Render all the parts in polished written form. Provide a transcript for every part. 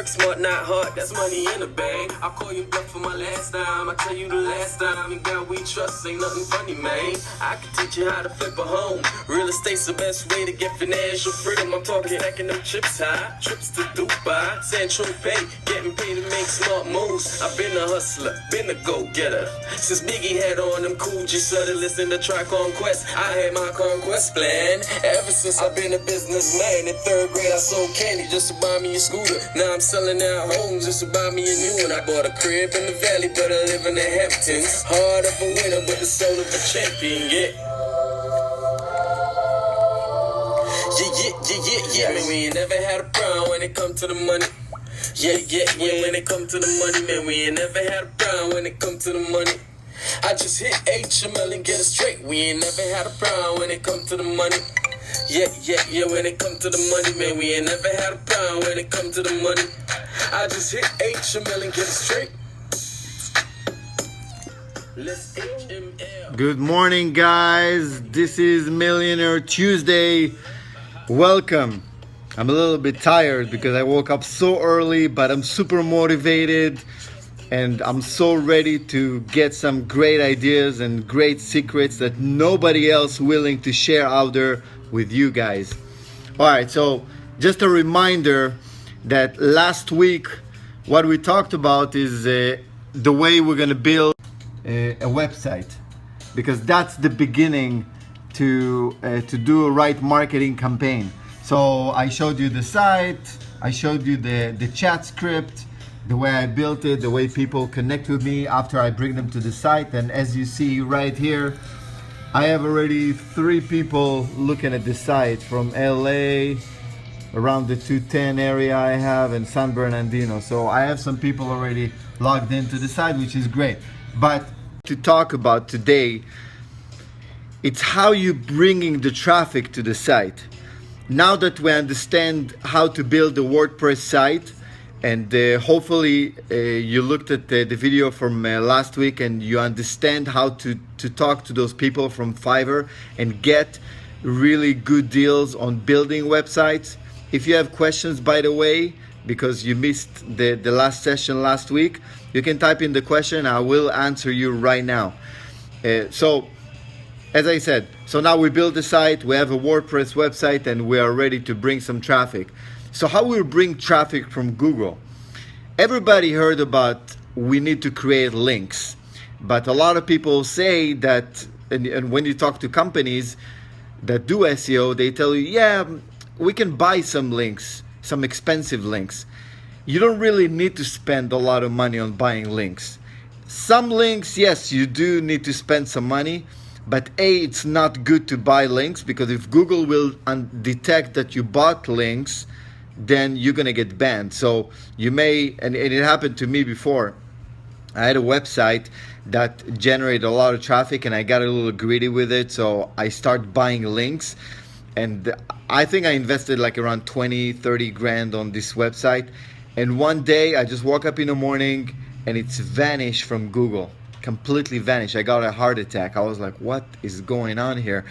Traffic smart, not hard, that's money in the bag. I call you bluff for my last time. I tell you the last time. And God we trust, ain't nothing funny, man. I can teach you how to flip a home. Real estate's the best way to get financial freedom. I'm talking stacking them chips high. Trips to Dubai, Central Pay. Getting paid to make smart moves. I've been a hustler, been a go-getter. Since Biggie had on them cool G started listening to Try Conquest. I had my conquest plan. Ever since I've been a businessman. In third grade I sold candy just to buy me a scooter. Now I'm selling out homes just to buy me a new one. I bought a crib in the valley, but I live in the Hamptons. Heart of a winner, but the soul of a champion, yeah. Yeah. Man, we ain't never had a problem when it come to the money. Yeah. When it come to the money, man, we ain't never had a problem when it come to the money. I just hit HML and get it straight. We ain't never had a problem when it come to the money. Yeah. When it come to the money, man, we ain't never had a problem when it come to the money. I just hit HML and get it straight. Let's HML. Good morning, guys. This is Millionaire Tuesday. Welcome. I'm a little bit tired because I woke up so early, but I'm super motivated and I'm so ready to get some great ideas and great secrets that nobody else willing to share out there with you guys. All right, so just a reminder that last week what we talked about is the way we're going to build a website, because that's the beginning to do a right marketing campaign. So I showed you the site, I showed you the chat script, the way I built it, the way people connect with me after I bring them to the site. And as you see right here, I have already 3 people looking at the site from LA, around the 210 area I have, and San Bernardino. So I have some people already logged into the site, which is great. But to talk about today, it's how you bringing the traffic to the site. Now that we understand how to build a WordPress site, and hopefully you looked at the video from last week and you understand how to talk to those people from Fiverr and get really good deals on building websites. If you have questions, by the way, because you missed the last session last week, you can type in the question. I will answer you right now. So as I said, so now we build the site, we have a WordPress website, and we are ready to bring some traffic. So how we bring traffic from Google? Everybody heard about we need to create links, but a lot of people say that, and when you talk to companies that do SEO, they tell you, yeah, we can buy some links, some expensive links. You don't really need to spend a lot of money on buying links. Some links, yes, you do need to spend some money, but it's not good to buy links, because if Google will detect that you bought links, then you're gonna get banned. So you may, and it happened to me before. I had a website that generated a lot of traffic and I got a little greedy with it, so I started buying links, and I think I invested like around 20-30 grand on this website, and one day I just woke up in the morning and it's vanished from Google, completely vanished. I got a heart attack. I was like, what is going on here?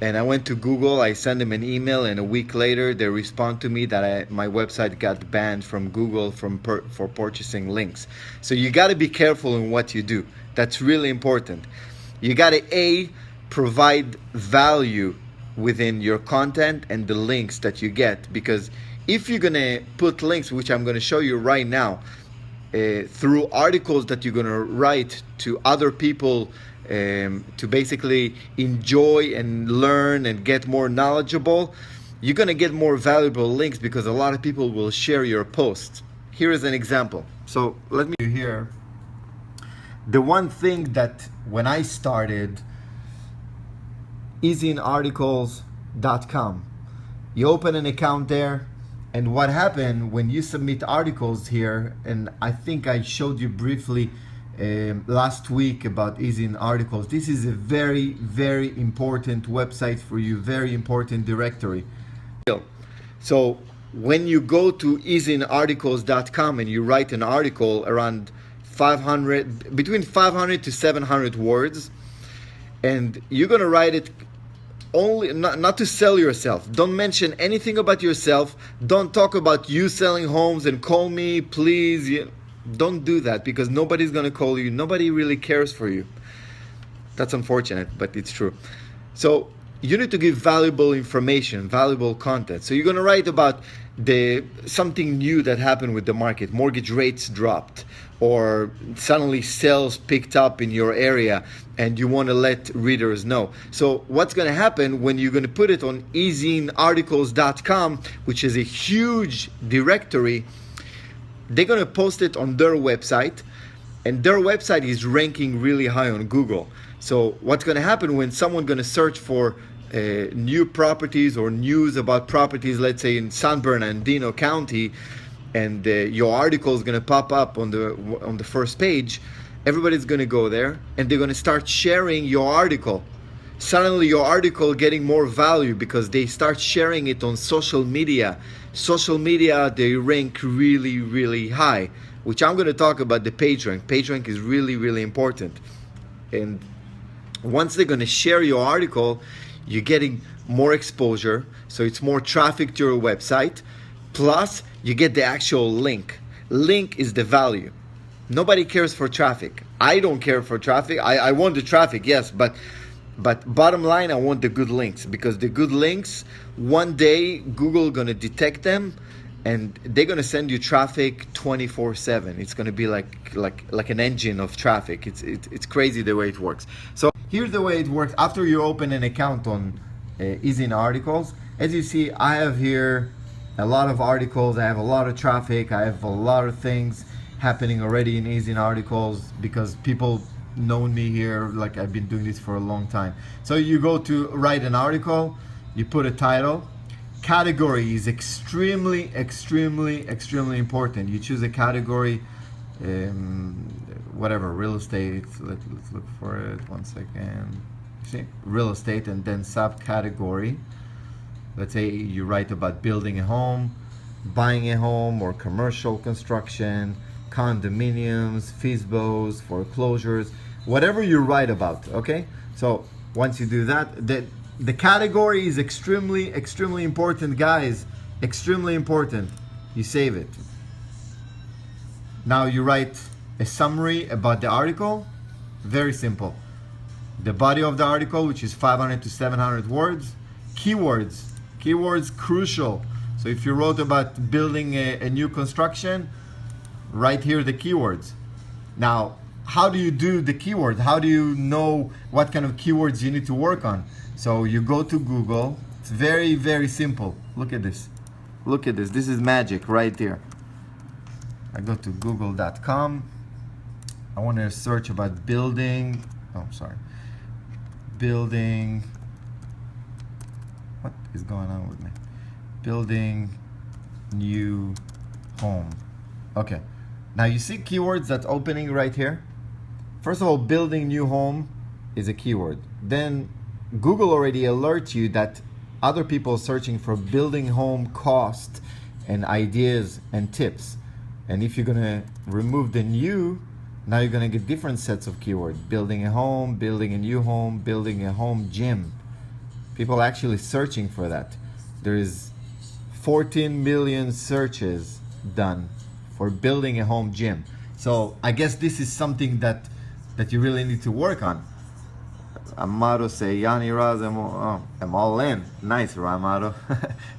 And I went to Google, I sent them an email, and a week later they respond to me that my website got banned from Google for purchasing links. So you got to be careful in what you do. That's really important. You got to provide value within your content and the links that you get, because if you're going to put links, which I'm going to show you right now, through articles that you're going to write to other people, to basically enjoy and learn and get more knowledgeable, you're going to get more valuable links because a lot of people will share your posts. Here is an example. So let me here. The one thing that when I started zinearticlescom, you open an account there, and what happened when you submit articles here, and I think I showed you briefly last week about zinearticles. This is a very, very important website for you, very important directory. So when you go to zinearticles.com and you write an article around between 500 to 700 words, and you're gonna write it only not to sell yourself. Don't mention anything about yourself. Don't talk about you selling homes and call me, please. Don't do that, because nobody's going to call you. Nobody really cares for you. That's unfortunate, but it's true. So you need to give valuable information, valuable content. So you're going to write about something new that happened with the market. Mortgage rates dropped, or suddenly sales picked up in your area, and you want to let readers know. So what's going to happen when you're going to put it on zinearticlescom, which is a huge directory, they're going to post it on their website, and their website is ranking really high on Google. So what's going to happen when someone's going to search for new properties or news about properties, let's say in San Bernardino County, and your article is going to pop up on the first page, everybody's going to go there and they're going to start sharing your article. Suddenly your article getting more value because they start sharing it on social media. Social media, they rank really, really high, which I'm going to talk about the page rank. Page rank is really, really important. And once they're going to share your article, you're getting more exposure, so it's more traffic to your website, plus you get the actual link. Link is the value. Nobody cares for traffic. I don't care for traffic. I want the traffic, yes, but bottom line, I want the good links, because the good links, one day Google gonna detect them and they're gonna send you traffic 24/7. It's gonna be like an engine of traffic. It's crazy the way it works. So here's the way it works. After you open an account on Easy Articles, as you see, I have here a lot of articles. I have a lot of traffic. I have a lot of things happening already in Easy Articles because people know me here. Like, I've been doing this for a long time. So you go to write an article, you put a title. Category is extremely important. You choose a category, whatever, real estate. Let's look for it. 1 second. See, real estate, and then subcategory. Let's say you write about building a home, buying a home, or commercial construction, condominiums, FISBOs, foreclosures, whatever you write about. Okay. So once you do that, the category is extremely important, guys. Extremely important. You save it. Now you write a summary about the article. Very simple. The body of the article, which is 500 to 700 words. Keywords crucial. So if you wrote about building a new construction, write here the keywords. Now, how do you do the keywords? How do you know what kind of keywords you need to work on? So you go to Google. It's very simple. Look at this. Look at this. This is magic right there. I go to google.com. I want to search about building. Oh, sorry. Building. What is going on with me? Building new home. Okay. Now you see keywords that's opening right here. First of all, building new home is a keyword. Then Google already alerts you that other people are searching for building home cost and ideas and tips. And if you're gonna remove the new, now you're gonna get different sets of keywords. Building a home, building a new home, building a home gym. People are actually searching for that. There is 14 million searches done for building a home gym. So I guess this is something that you really need to work on. Amado say, Yanni Raz, I'm all in. Nice, Ramado.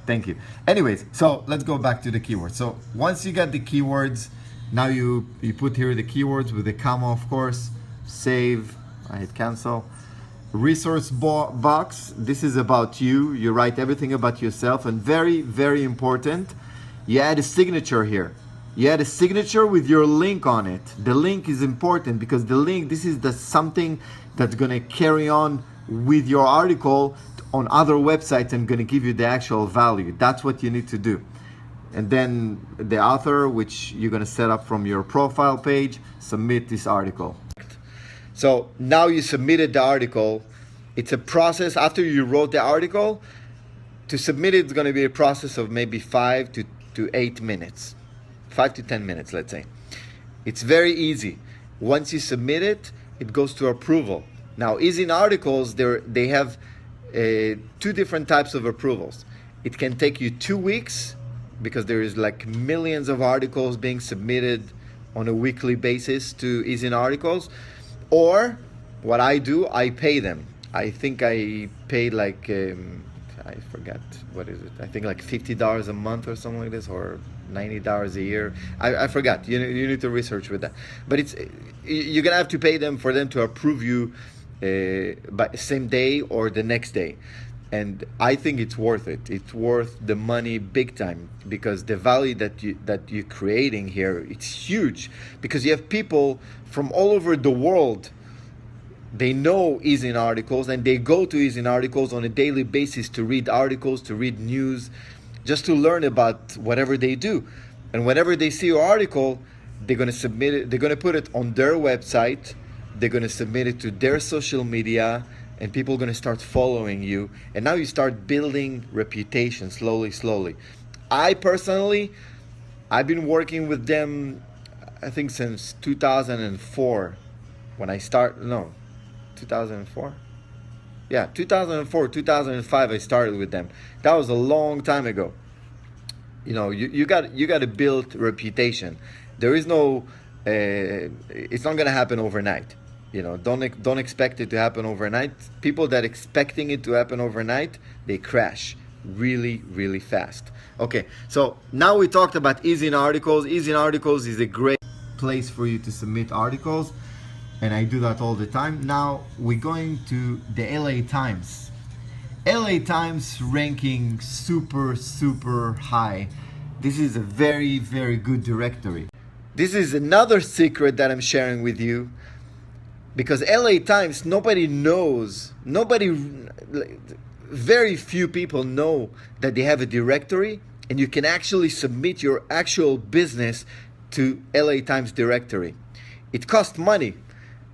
Thank you. Anyways, so let's go back to the keywords. So once you got the keywords, now you put here the keywords with the comma, of course. Save. I hit cancel. Resource box. This is about you. You write everything about yourself, and very important, you add a signature here. You add a signature with your link on it. The link is important because the link, this is something that's going to carry on with your article on other websites and going to give you the actual value. That's what you need to do. And then the author, which you're going to set up from your profile page, submit this article. So now you submitted the article. It's a process. After you wrote the article, to submit it, it's going to be a process of maybe 5 to 8 minutes. 5 to 10 minutes, let's say. It's very easy. Once you submit it, it goes to approval. Now, Easy Articles, they have two different types of approvals. It can take you 2 weeks because there is like millions of articles being submitted on a weekly basis to Easy Articles. Or what I do, I pay them. I think I paid like, I forgot, what is it? I think like $50 a month or something like this, or $90 a year. I forgot. You need to research with that. But you're gonna have to pay them for them to approve you by same day or the next day. And I think it's worth it. It's worth the money big time, because the value that you're creating here, it's huge, because you have people from all over the world. They know Easy Articles, and they go to Easy Articles on a daily basis to read articles, to read news, just to learn about whatever they do. And whenever they see your article, they're going to submit it. They're going to put it on their website. They're going to submit it to their social media, and people are going to start following you. And now you start building reputation slowly. I personally, I've been working with them, I think since 2004 when I started. No, 2004? Yeah, 2004, 2005 I started with them. That was a long time ago. You know, you got to build reputation. There is no, it's not going to happen overnight. You know, don't expect it to happen overnight. People that expecting it to happen overnight, they crash really fast. Okay, so now we talked about Easy Articles. Easy Articles is a great place for you to submit articles, and I do that all the time. Now we're going to the LA Times. LA Times ranking super high. This is a very good directory. This is another secret that I'm sharing with you, because LA Times, very few people know that they have a directory, and you can actually submit your actual business to LA Times directory. It costs money,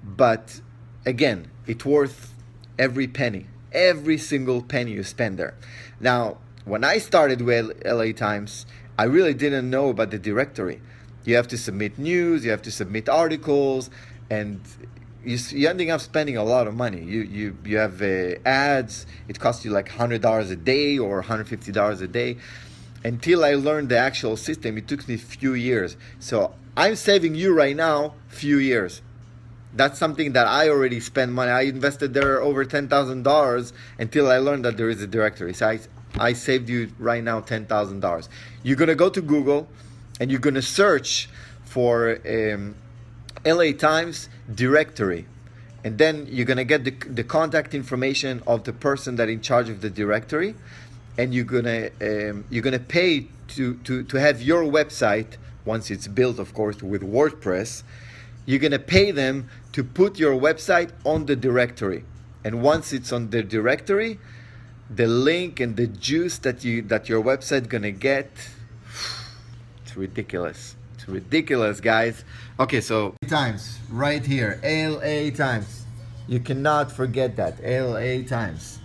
but again, it's worth every penny, every single penny you spend there. Now, when I started with LA Times, I really didn't know about the directory. You have to submit news, you have to submit articles, and you're ending up spending a lot of money. You have ads. It costs you like $100 a day or $150 a day. Until I learned the actual system, it took me a few years. So I'm saving you right now few years. That's something that I already spent money. I invested there over $10,000 until I learned that there is a directory. So I saved you right now $10,000. You're gonna go to Google and you're gonna search for LA Times directory, and then you're gonna get the contact information of the person that in charge of the directory, and you're gonna pay to have your website, once it's built, of course, with WordPress. You're gonna pay them to put your website on the directory, and once it's on the directory, the link and the juice that your website gonna get, it's ridiculous. It's ridiculous, guys. Okay, so Times right here, LA Times. You cannot forget that, LA Times.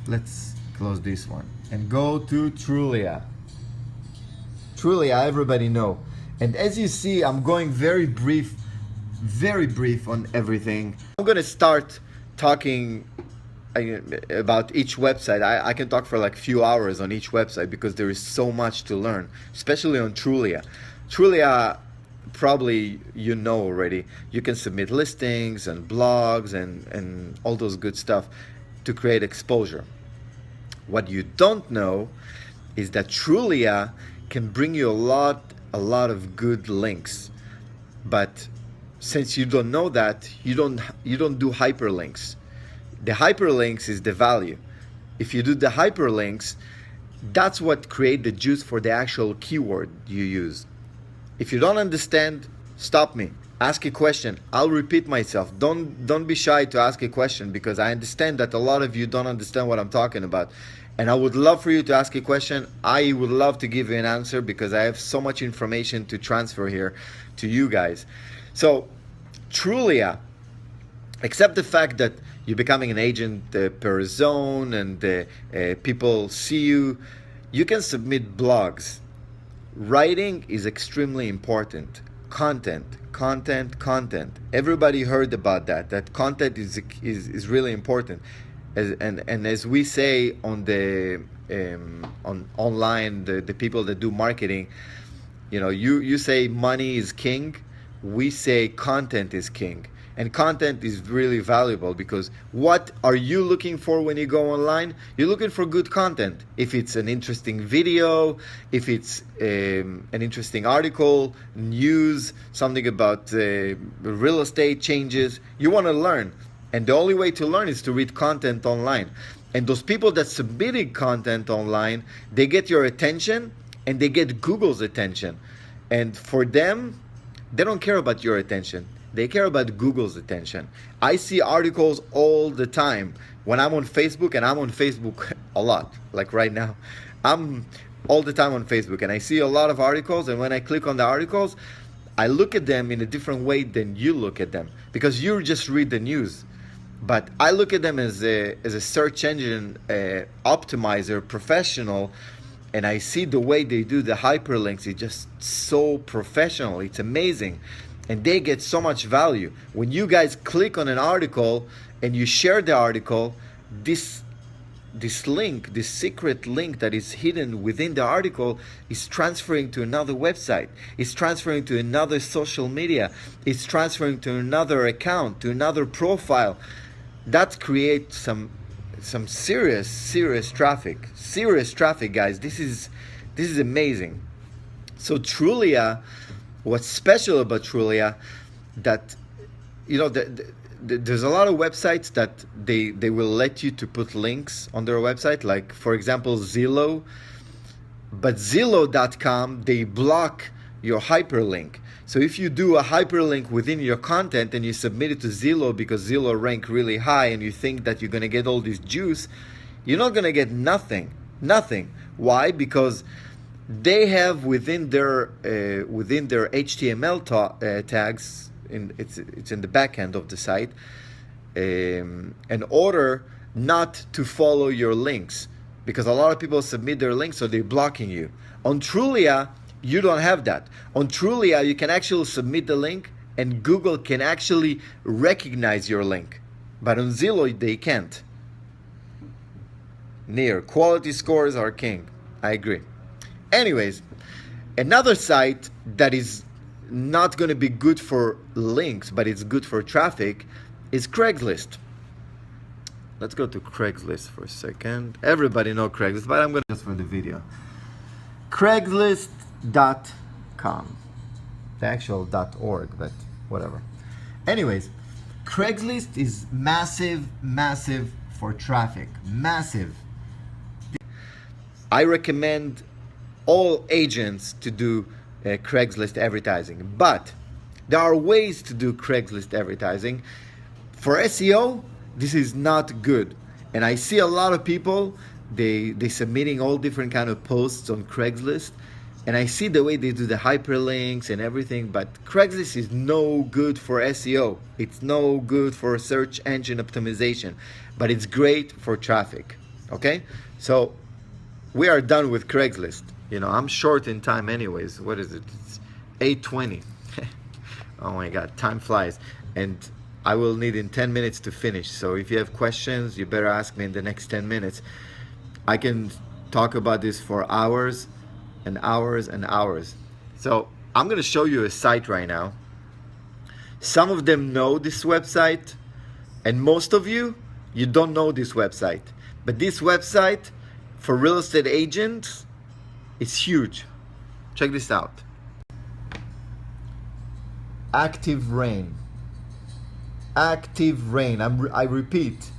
Let's close this one and go to Trulia. Trulia, everybody know. And as you see, I'm going very brief on everything. I'm gonna start talking about each website. I can talk for like a few hours on each website, because there is so much to learn, especially on Trulia. Trulia, probably you know already, you can submit listings and blogs and all those good stuff to create exposure. What you don't know is that Trulia can bring you a lot of good links, but since you don't know that, you don't do hyperlinks. The hyperlinks is the value. If you do the hyperlinks, that's what create the juice for the actual keyword you use. If you don't understand, stop me. Ask a question. I'll repeat myself. Don't be shy to ask a question, because I understand that a lot of you don't understand what I'm talking about. And I would love for you to ask a question. I would love to give you an answer, because I have so much information to transfer here to you guys. So, Trulia, except the fact that you're becoming an agent per zone, and people see you, you can submit blogs. Writing is extremely important. Content. Everybody heard about that content is really important. and as we say on the on online, the people that do marketing, you know, you say money is king, we say content is king. And content is really valuable, because what are you looking for when you go online? You're looking for good content. If it's an interesting video, if it's an interesting article, news, something about real estate changes, you want to learn. And the only way to learn is to read content online. And those people that submitted content online, they get your attention and they get Google's attention. And for them, they don't care about your attention. They care about Google's attention. I see articles all the time when I'm on Facebook, and I'm on Facebook a lot. Like right now, I'm all the time on Facebook, and I see a lot of articles, and when I click on the articles, I look at them in a different way than you look at them, because you just read the news. But I look at them as a search engine optimizer professional, and I see the way they do the hyperlinks. It's just so professional. It's amazing. And they get so much value. When you guys click on an article and you share the article, this link, this secret link that is hidden within the article, is transferring to another website. It's transferring to another social media. It's transferring to another account, to another profile. That creates some serious traffic. Serious traffic, guys. This is amazing. So Trulia, what's special about Trulia, that, you know, there's a lot of websites that they will let you to put links on their website, like for example Zillow. But Zillow.com, they block your hyperlink. So if you do a hyperlink within your content and you submit it to Zillow, because Zillow rank really high, and you think that you're going to get all this juice, you're not going to get nothing. Why? Because they have within their HTML tags, it's in the back end of the site, an order not to follow your links, because a lot of people submit their links, so they're blocking you. On Trulia, you don't have that. On Trulia, you can actually submit the link, and Google can actually recognize your link. But on Zillow, they can't. Near quality scores are king. I agree. Anyways, another site that is not going to be good for links, but it's good for traffic, is Craigslist. Let's go to Craigslist for a second. Everybody know Craigslist, but I'm going to just for the video. Craigslist.com. The actual .org, but whatever. Anyways, Craigslist is massive for traffic. Massive. I recommend all agents to do Craigslist advertising, but there are ways to do Craigslist advertising. For SEO, this is not good, and I see a lot of people they submitting all different kind of posts on Craigslist, and I see the way they do the hyperlinks and everything, but Craigslist is no good for SEO. It's no good for search engine optimization, but it's great for traffic. Okay, so we are done with Craigslist. You know, I'm short in time anyways. What is it? It's 8:20. Oh my God, time flies. And I will need in 10 minutes to finish. So if you have questions, you better ask me in the next 10 minutes. I can talk about this for hours and hours and hours. So I'm going to show you a site right now. Some of them know this website, and most of you don't know this website. But this website for real estate agents, it's huge. Check this out. ActiveRain. ActiveRain. I repeat,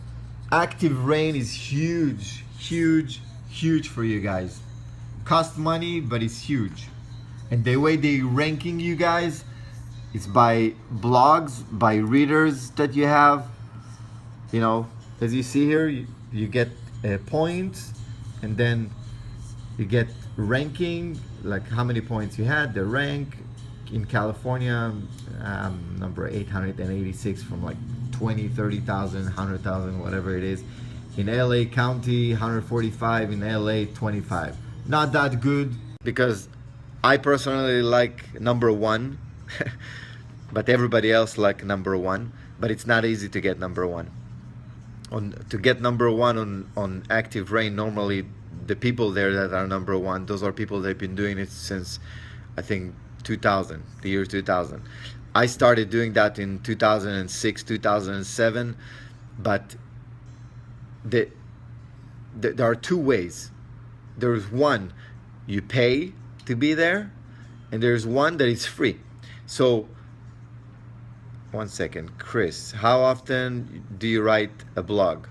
ActiveRain is huge for you guys. Cost money, but it's huge. And the way they ranking you guys, it's by blogs, by readers that you have. You know, as you see here, you get points, and then you get ranking, like how many points you had, the rank. In California, number 886 from like 20, 30,000, 100,000, whatever it is. In LA County, 145, in LA, 25. Not that good, because I personally like number one, but everybody else like number one, but it's not easy to get number one. to get number one on ActiveRain. Normally the people there that are number one, those are people that have been doing it since I think 2000, the year 2000. I started doing that in 2006, 2007, but there are two ways. There's one, you pay to be there, and there's one that is free. So, one second, Chris, how often do you write a blog?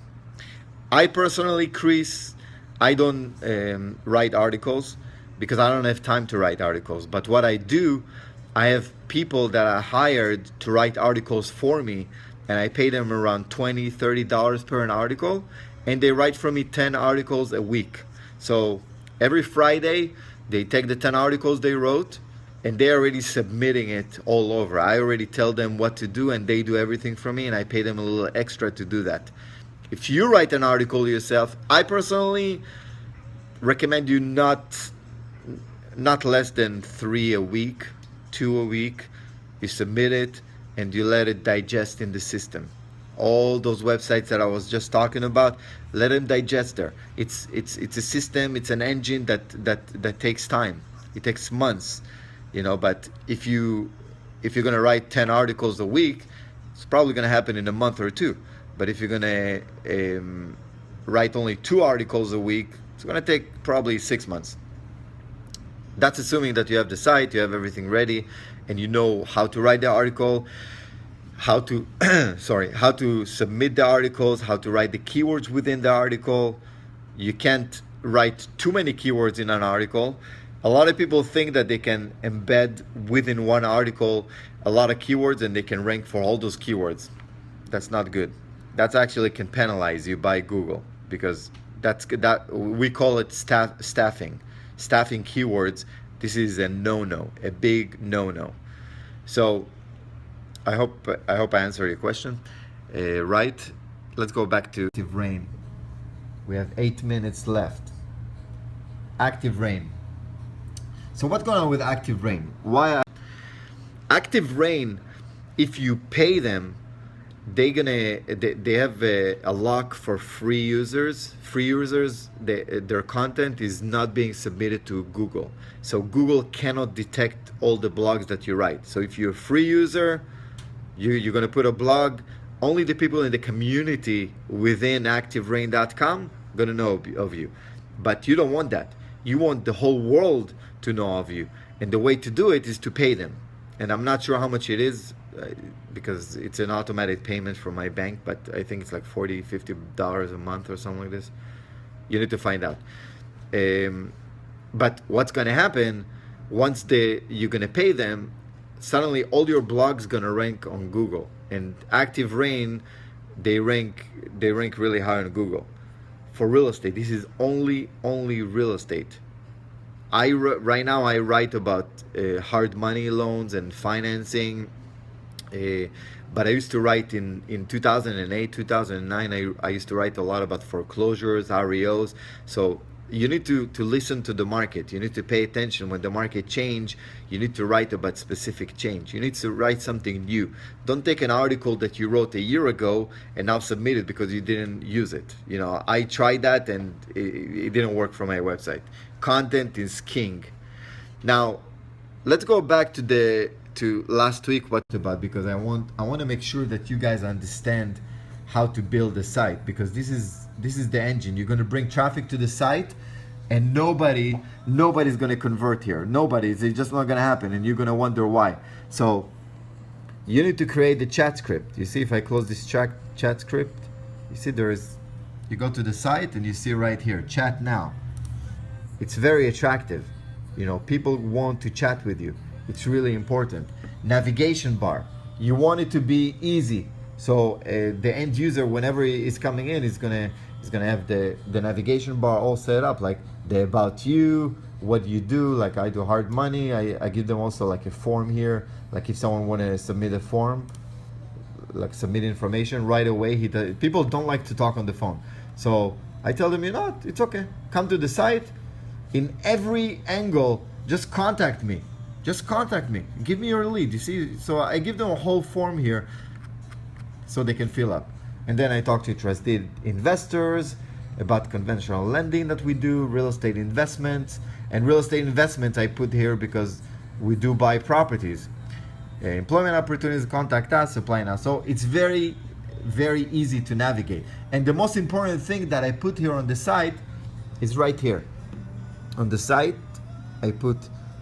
I personally, Chris, I don't write articles because I don't have time to write articles. But what I do, I have people that I hired to write articles for me, and I pay them around $20, $30 per an article, and they write for me 10 articles a week. So every Friday, they take the 10 articles they wrote, and they're already submitting it all over. I already tell them what to do, and they do everything for me, and I pay them a little extra to do that. If you write an article yourself, I personally recommend you not less than 3 a week, 2 a week. You submit it, and you let it digest in the system. All those websites that I was just talking about, let them digest there. It's a system, it's an engine that takes time. It takes months, but if you're gonna write 10 articles a week, it's probably gonna happen in a month or two. But if you're gonna write only 2 articles a week, it's gonna take probably 6 months. That's assuming that you have the site, you have everything ready, and you know how to write the article, how to how to submit the articles, how to write the keywords within the article. You can't write too many keywords in an article. A lot of people think that they can embed within one article a lot of keywords and they can rank for all those keywords. That's not good. That's actually can penalize you by Google, because that we call it staffing keywords. This is a no-no, a big no-no. So I hope I answered your question right. Let's go back to ActiveRain. We have 8 minutes left. ActiveRain. So what's going on with ActiveRain? Why ActiveRain? If you pay them, they have a lock for free users. Free users, their content is not being submitted to Google. So Google cannot detect all the blogs that you write. So if you're a free user, you're going to put a blog, only the people in the community within ActiveRain.com going to know of you. But you don't want that. You want the whole world to know of you. And the way to do it is to pay them. And I'm not sure how much it is, because it's an automatic payment from my bank, but I think it's like $40, $50 a month or something like this. You need to find out. But what's going to happen once you're going to pay them, suddenly all your blogs going to rank on Google. And ActiveRain, they rank really high on Google. For real estate, this is only real estate. Right now I write about hard money loans and financing, but I used to write in 2008, 2009, I used to write a lot about foreclosures, REOs. So you need to listen to the market. You need to pay attention. When the market change, you need to write about specific change. You need to write something new. Don't take an article that you wrote a year ago and now submit it because you didn't use it. I tried that and it didn't work for my website. Content is king. Now, let's go back to last week what about, because I want to make sure that you guys understand how to build a site, because this is the engine. You're going to bring traffic to the site, and nobody's going to convert here. It's just not going to happen, and you're going to wonder why. So you need to create the chat script. You see, if I close this chat script, you see you go to the site and you see right here, chat now. It's very attractive. People want to chat with you. It's really important. Navigation bar. You want it to be easy. So the end user, whenever he's coming in, is gonna have the navigation bar all set up, like the about you, what you do. Like I do hard money. I give them also like a form here. Like if someone want to submit a form, like submit information right away. People don't like to talk on the phone. So I tell them, it's okay. Come to the site. In every angle, just contact me. Give me your lead. You see, so I give them a whole form here so they can fill up. And then I talk to trusted investors about conventional lending that we do, real estate investments. And real estate investments I put here because we do buy properties. Employment opportunities, contact us, apply now. So it's very, very easy to navigate. And the most important thing that I put here on the site is right here. On the site, I put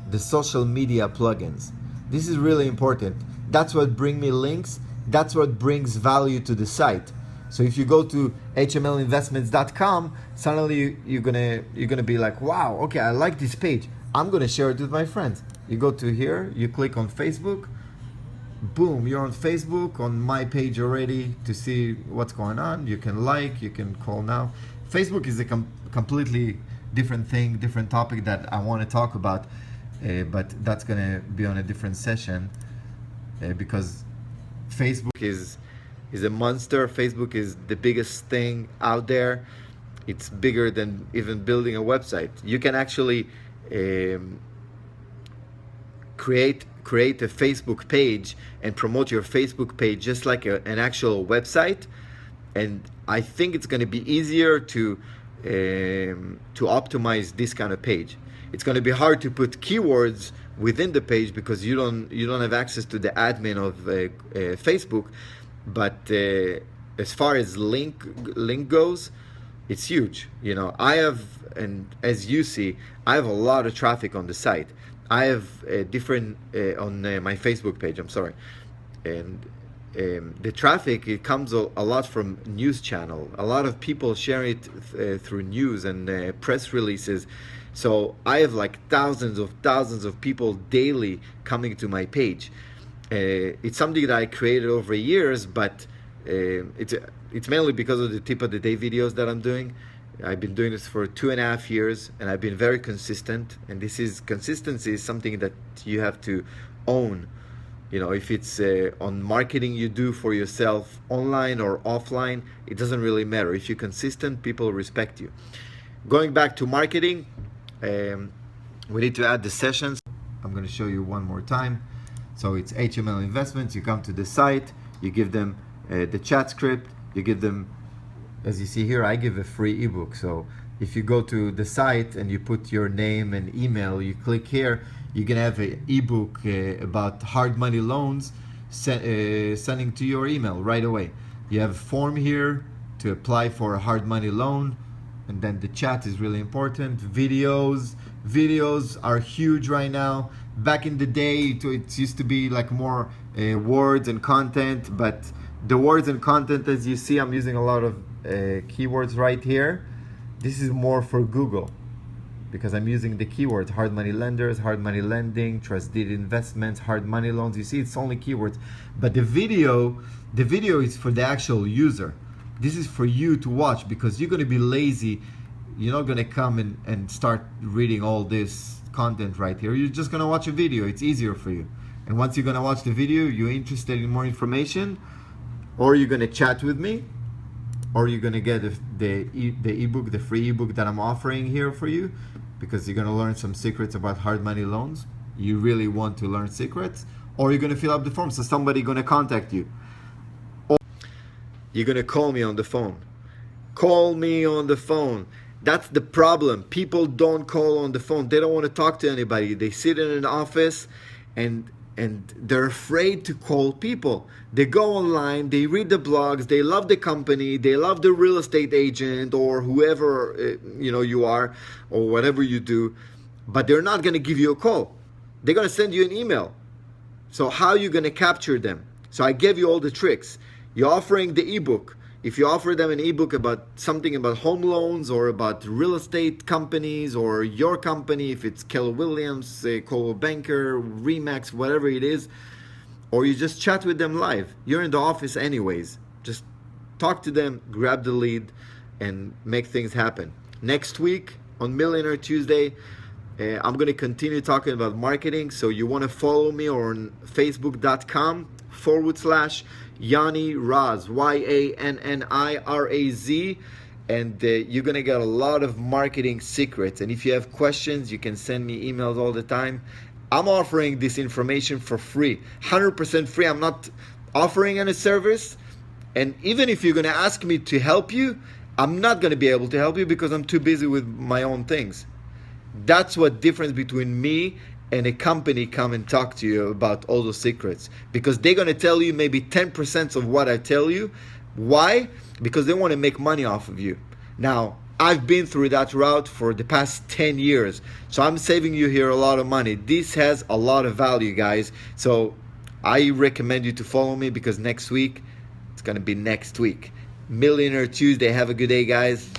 the social media plugins. This is really important. That's what brings me links. That's what brings value to the site. So if you go to hmlinvestments.com, suddenly you're gonna be like, wow, okay, I like this page. I'm gonna share it with my friends. You go to here, you click on Facebook, boom, you're on Facebook, on my page already to see what's going on. You can like, you can call now. Facebook is a completely different thing, different topic that I want to talk about, but that's gonna be on a different session because Facebook is a monster. Facebook is the biggest thing out there. It's bigger than even building a website. You can actually create a Facebook page and promote your Facebook page just like an actual website. And I think it's going to be easier to optimize this kind of page. It's going to be hard to put keywords within the page because you don't have access to the admin of Facebook. But as far as link goes, it's huge. You know, I have, and as you see, I have a lot of traffic on the site. I have different on my Facebook page. I'm sorry, and the traffic, it comes a lot from news channel. A lot of people share it through news and press releases. So I have like thousands of people daily coming to my page. It's something that I created over years, but it's mainly because of the tip of the day videos that I'm doing. I've been doing this for 2.5 years, and I've been very consistent. And consistency is something that you have to own. You know, if it's on marketing you do for yourself, online or offline, it doesn't really matter. If you're consistent, people respect you. Going back to marketing, we need to add the sessions. I'm going to show you one more time. So it's HML Investments. You come to the site, you give them the chat script, you give them, as you see here, I give a free ebook. So if you go to the site and you put your name and email, you click here, you can have an ebook about hard money loans sending to your email right away. You have a form here to apply for a hard money loan, and then the chat is really important. Videos are huge right now. Back in the day, it used to be like more words and content, but the words and content, as you see, I'm using a lot of keywords right here. This is more for Google because I'm using the keywords: hard money lenders, hard money lending, trusted investments, hard money loans. You see, it's only keywords, but the video is for the actual user. This is for you to watch because you're going to be lazy. You're not going to come and start reading all this content right here. You're just going to watch a video. It's easier for you. And once you're going to watch the video, you're interested in more information, or you're going to chat with me, or you're going to get the ebook, the free ebook that I'm offering here for you, because you're going to learn some secrets about hard money loans. You really want to learn secrets, or you're going to fill up the form. So somebody's going to contact you. Or you're going to call me on the phone. Call me on the phone. That's the problem. People don't call on the phone. They don't want to talk to anybody. They sit in an office and they're afraid to call people. They go online, they read the blogs, they love the company, they love the real estate agent or whoever you are or whatever you do, but they're not going to give you a call. They're going to send you an email. So how are you going to capture them? So I gave you all the tricks. You're offering the ebook. If you offer them an ebook about something about home loans or about real estate companies or your company, if it's Keller Williams, Coldwell Banker, Remax, whatever it is, or you just chat with them live. You're in the office anyways. Just talk to them, grab the lead, and make things happen. Next week on Millionaire Tuesday, I'm going to continue talking about marketing. So you want to follow me on facebook.com/Yanni Raz, YANNIRAZ, and you're gonna get a lot of marketing secrets. And if you have questions, you can send me emails all the time. I'm offering this information for free, 100% free. I'm not offering any service. And even if you're going to ask me to help you, I'm not going to be able to help you because I'm too busy with my own things. That's what difference between me and a company come and talk to you about all those secrets, because they're going to tell you maybe 10% of what I tell you. Why? Because they want to make money off of you. Now, I've been through that route for the past 10 years. So I'm saving you here a lot of money. This has a lot of value, guys. So I recommend you to follow me, because next week, it's going to be next week. Millionaire Tuesday. Have a good day, guys.